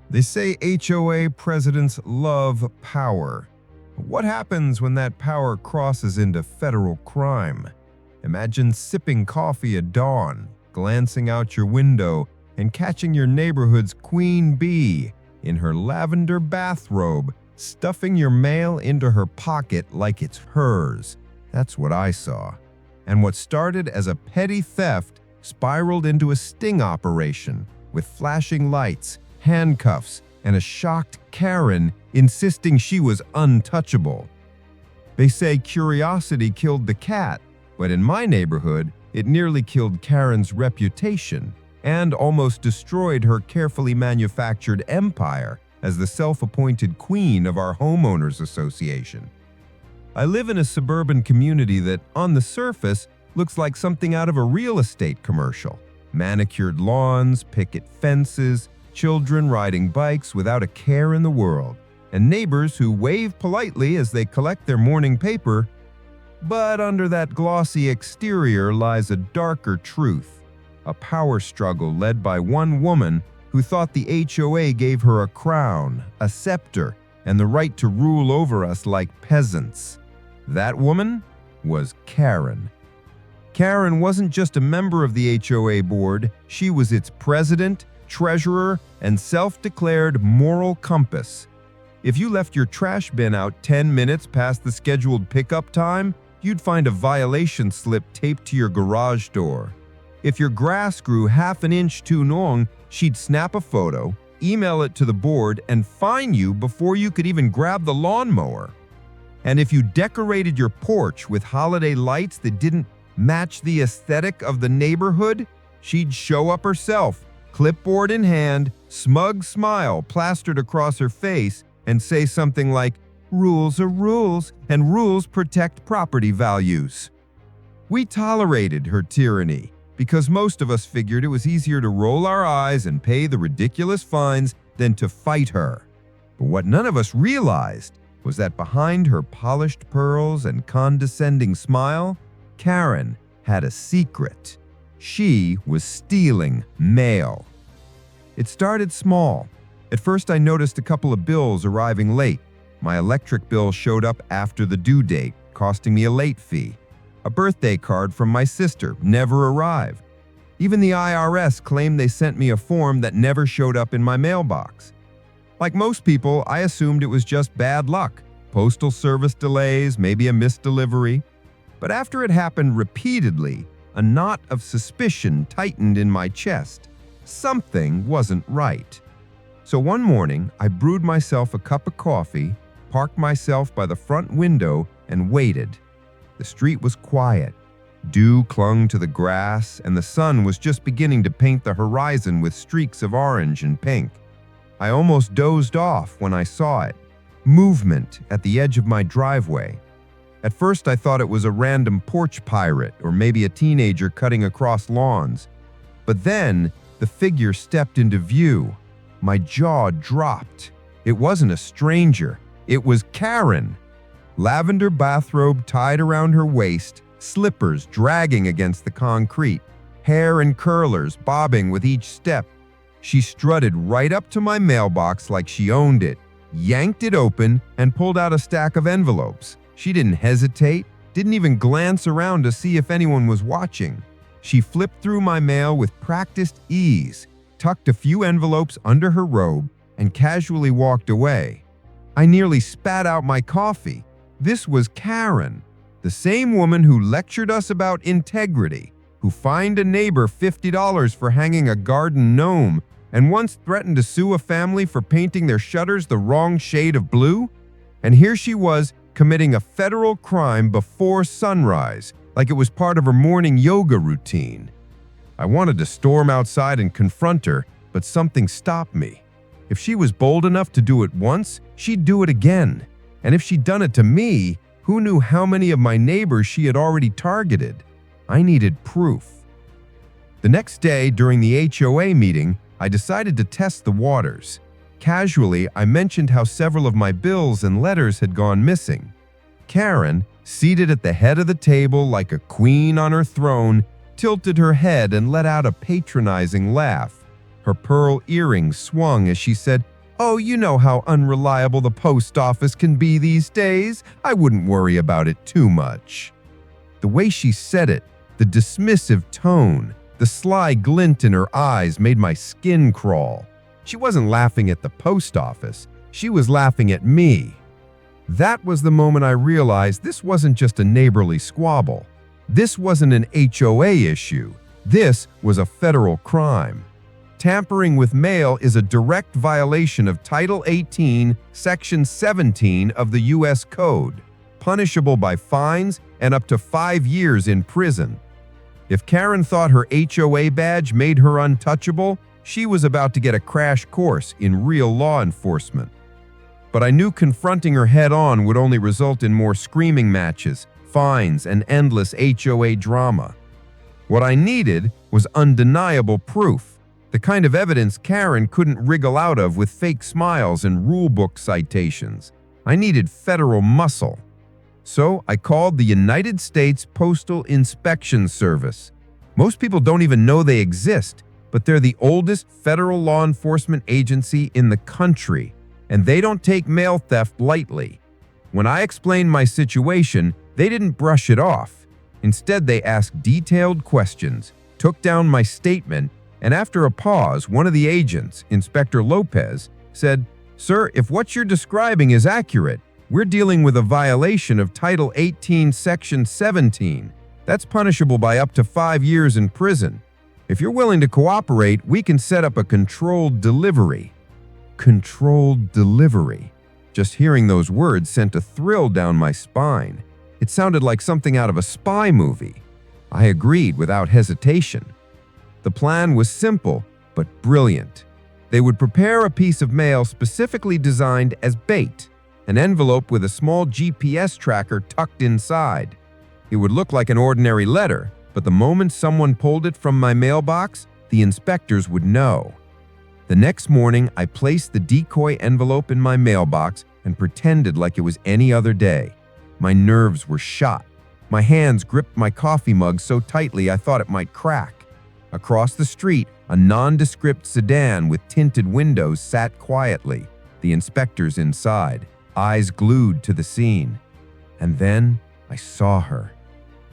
They say HOA presidents love power. What happens when that power crosses into federal crime? Imagine sipping coffee at dawn, glancing out your window, and catching your neighborhood's queen bee in her lavender bathrobe, stuffing your mail into her pocket like it's hers. That's what I saw. And what started as a petty theft spiraled into a sting operation with flashing lights, handcuffs, and a shocked Karen insisting she was untouchable. They say curiosity killed the cat, but in my neighborhood, it nearly killed Karen's reputation and almost destroyed her carefully manufactured empire as the self-appointed queen of our Homeowners Association. I live in a suburban community that, on the surface, looks like something out of a real estate commercial. Manicured lawns, picket fences, children riding bikes without a care in the world, and neighbors who wave politely as they collect their morning paper. But under that glossy exterior lies a darker truth, a power struggle led by one woman who thought the HOA gave her a crown, a scepter, and the right to rule over us like peasants. That woman was Karen. Karen wasn't just a member of the HOA board, she was its president, treasurer, and self-declared moral compass. If you left your trash bin out 10 minutes past the scheduled pickup time, you'd find a violation slip taped to your garage door. If your grass grew half an inch too long, she'd snap a photo, email it to the board, and fine you before you could even grab the lawnmower. And if you decorated your porch with holiday lights that didn't match the aesthetic of the neighborhood, she'd show up herself, clipboard in hand, smug smile plastered across her face, and say something like, "Rules are rules, and rules protect property values." We tolerated her tyranny because most of us figured it was easier to roll our eyes and pay the ridiculous fines than to fight her. But what none of us realized was that behind her polished pearls and condescending smile, Karen had a secret. She was stealing mail. It started small. At first, I noticed a couple of bills arriving late. My electric bill showed up after the due date, costing me a late fee. A birthday card from my sister never arrived. Even the IRS claimed they sent me a form that never showed up in my mailbox. Like most people, I assumed it was just bad luck. Postal service delays, maybe a missed delivery. But after it happened repeatedly, a knot of suspicion tightened in my chest. Something wasn't right. So one morning, I brewed myself a cup of coffee, parked myself by the front window, and waited. The street was quiet. Dew clung to the grass, and the sun was just beginning to paint the horizon with streaks of orange and pink. I almost dozed off when I saw it. Movement at the edge of my driveway. At first, I thought it was a random porch pirate or maybe a teenager cutting across lawns. But then, the figure stepped into view. My jaw dropped. It wasn't a stranger. It was Karen. Lavender bathrobe tied around her waist, slippers dragging against the concrete, hair and curlers bobbing with each step. She strutted right up to my mailbox like she owned it, yanked it open, and pulled out a stack of envelopes. She didn't hesitate, didn't even glance around to see if anyone was watching. She flipped through my mail with practiced ease, tucked a few envelopes under her robe, and casually walked away. I nearly spat out my coffee. This was Karen, the same woman who lectured us about integrity, who fined a neighbor $50 for hanging a garden gnome, and once threatened to sue a family for painting their shutters the wrong shade of blue. And here she was, committing a federal crime before sunrise, like it was part of her morning yoga routine. I wanted to storm outside and confront her, but something stopped me. If she was bold enough to do it once, she'd do it again. And if she'd done it to me, who knew how many of my neighbors she had already targeted? I needed proof. The next day, during the HOA meeting, I decided to test the waters. Casually, I mentioned how several of my bills and letters had gone missing. Karen, seated at the head of the table like a queen on her throne, tilted her head and let out a patronizing laugh. Her pearl earrings swung as she said, "Oh, you know how unreliable the post office can be these days. I wouldn't worry about it too much." The way she said it, the dismissive tone, the sly glint in her eyes made my skin crawl. She wasn't laughing at the post office. She was laughing at me. That was the moment I realized this wasn't just a neighborly squabble. This wasn't an HOA issue. This was a federal crime. Tampering with mail is a direct violation of Title 18, Section 17 of the U.S. Code, punishable by fines and up to 5 years in prison. If Karen thought her HOA badge made her untouchable, she was about to get a crash course in real law enforcement. But I knew confronting her head-on would only result in more screaming matches, fines, and endless HOA drama. What I needed was undeniable proof, the kind of evidence Karen couldn't wriggle out of with fake smiles and rulebook citations. I needed federal muscle. So I called the United States Postal Inspection Service. Most people don't even know they exist, but they're the oldest federal law enforcement agency in the country, and they don't take mail theft lightly. When I explained my situation, they didn't brush it off. Instead, they asked detailed questions, took down my statement, and after a pause, one of the agents, Inspector Lopez, said, "Sir, if what you're describing is accurate, we're dealing with a violation of Title 18, Section 17. That's punishable by up to 5 years in prison. If you're willing to cooperate, we can set up a controlled delivery." Controlled delivery. Just hearing those words sent a thrill down my spine. It sounded like something out of a spy movie. I agreed without hesitation. The plan was simple, but brilliant. They would prepare a piece of mail specifically designed as bait, an envelope with a small GPS tracker tucked inside. It would look like an ordinary letter, but the moment someone pulled it from my mailbox, the inspectors would know. The next morning, I placed the decoy envelope in my mailbox and pretended like it was any other day. My nerves were shot. My hands gripped my coffee mug so tightly I thought it might crack. Across the street, a nondescript sedan with tinted windows sat quietly, the inspectors inside, eyes glued to the scene. And then I saw her.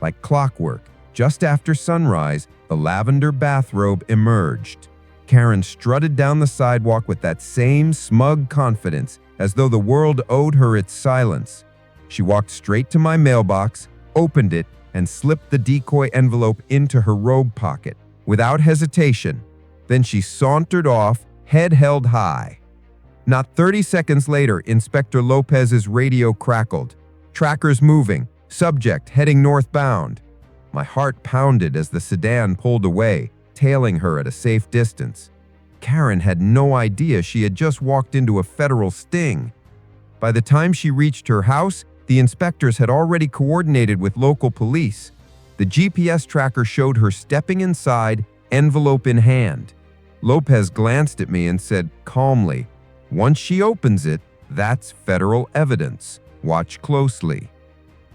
Like clockwork, just after sunrise, the lavender bathrobe emerged. Karen strutted down the sidewalk with that same smug confidence, as though the world owed her its silence. She walked straight to my mailbox, opened it, and slipped the decoy envelope into her robe pocket, without hesitation. Then she sauntered off, head held high. Not 30 seconds later, Inspector Lopez's radio crackled. Trackers moving, subject heading northbound. My heart pounded as the sedan pulled away, tailing her at a safe distance. Karen had no idea she had just walked into a federal sting. By the time she reached her house, the inspectors had already coordinated with local police. The GPS tracker showed her stepping inside, envelope in hand. Lopez glanced at me and said calmly, "Once she opens it, that's federal evidence. Watch closely."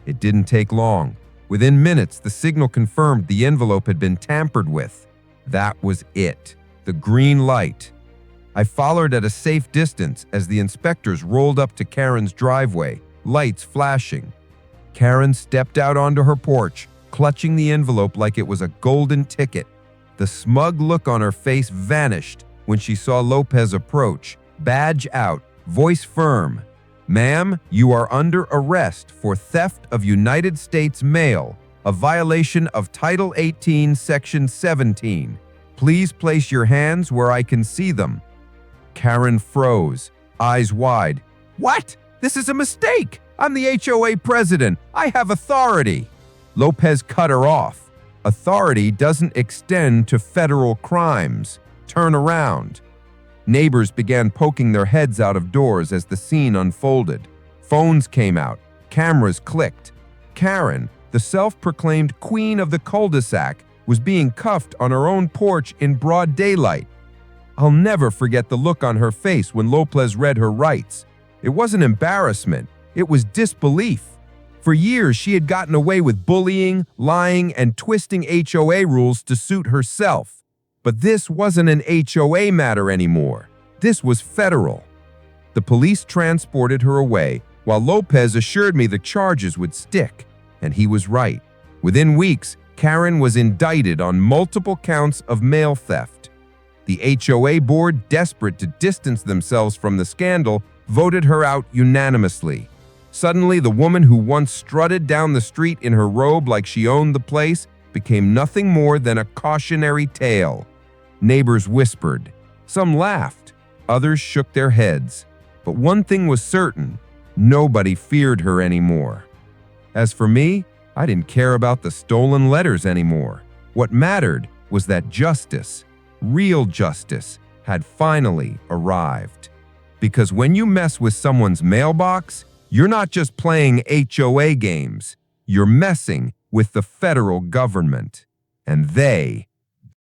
It didn't take long. Within minutes, the signal confirmed the envelope had been tampered with. That was it. The green light. I followed at a safe distance as the inspectors rolled up to Karen's driveway, lights flashing. Karen stepped out onto her porch, clutching the envelope like it was a golden ticket. The smug look on her face vanished when she saw Lopez approach, badge out, voice firm. "Ma'am, you are under arrest for theft of United States mail, a violation of Title 18, Section 17. Please place your hands where I can see them." Karen froze, eyes wide. "What? This is a mistake! I'm the HOA president. I have authority." Lopez cut her off. "Authority doesn't extend to federal crimes. Turn around." Neighbors began poking their heads out of doors as the scene unfolded. Phones came out. Cameras clicked. Karen, the self-proclaimed queen of the cul-de-sac, was being cuffed on her own porch in broad daylight. I'll never forget the look on her face when Lopez read her rights. It wasn't embarrassment. It was disbelief. For years, she had gotten away with bullying, lying, and twisting HOA rules to suit herself. But this wasn't an HOA matter anymore. This was federal. The police transported her away, while Lopez assured me the charges would stick. And he was right. Within weeks, Karen was indicted on multiple counts of mail theft. The HOA board, desperate to distance themselves from the scandal, voted her out unanimously. Suddenly, the woman who once strutted down the street in her robe like she owned the place became nothing more than a cautionary tale. Neighbors whispered. Some laughed. Others shook their heads. But one thing was certain: nobody feared her anymore. As for me, I didn't care about the stolen letters anymore. What mattered was that justice, real justice, had finally arrived. Because when you mess with someone's mailbox, you're not just playing HOA games. You're messing with the federal government. And they